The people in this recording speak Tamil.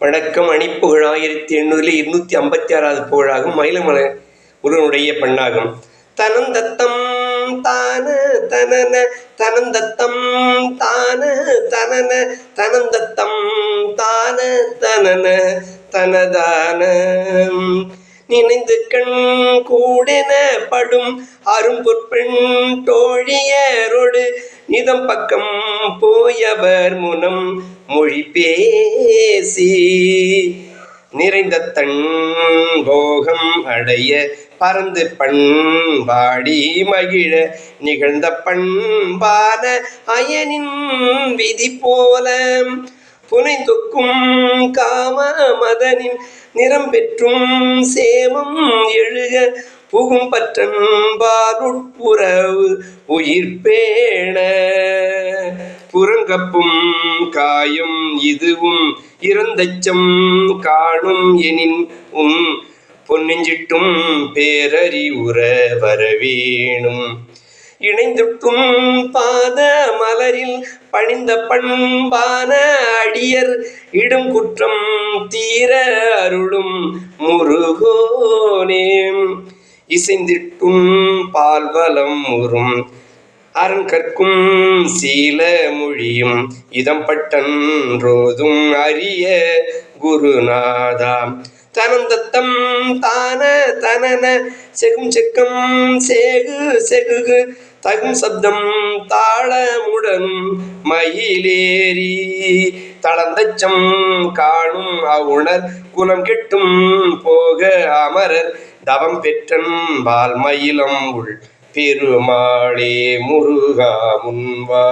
வணக்கம். அணிப்புகழ் 1800 256வது புகழாகும். மயிலமலை முருகனுடைய பண்ணாகும். தனந்தத்தம் தான தனன தனந்தத்தம் தான தனன தனந்தத்தம் தான தனன தனதான நினைந்து கண் கூடென படும் அரும்பொற்பெண் தோழியரோடு நிதம் பக்கம் போயவர் முனம் மொழி பேசி நிறைந்த தன் போகம் அடைய பறந்து பண்பாடி மகிழ நிகழ்ந்த பண்பான அயனின் விதி போல புனைந்தொக்கும் காம மதனின் நிறம் பெற்றும் சேமம் எழுக புகும் பற்றன் பாருட்புறவு உயிர் பேண புறங்கப்பும் காயும் இதுவும் இறந்தச்சம் காணும் எனின் பொன்னெஞ்சிட்டும் பேரறிவுற வரவேணும் இணைந்துட்டும் பாத மலரில் பணிந்த பண்பான அடியர் இடும் குற்றம் தீர அருளும் முருகோனே இசைந்திட்டும் பால்வலம் உறும் அரண் கற்கும் சீல மொழியும் இதம் பட்டன்றோதும் அரிய குருநாதா தனந்தத்தம் தான தனன செகும் செக்கம் சேகு செகுகு தகும் சப்தம் தாளமுடனும் மயிலேறி தளந்தச்சம் காணும் அவுணர் குலம் கெட்டும் போக அமரர் தவம் பெற்றன் பால் மயிலம் உள் பெருமாளே முருகா முன்வா.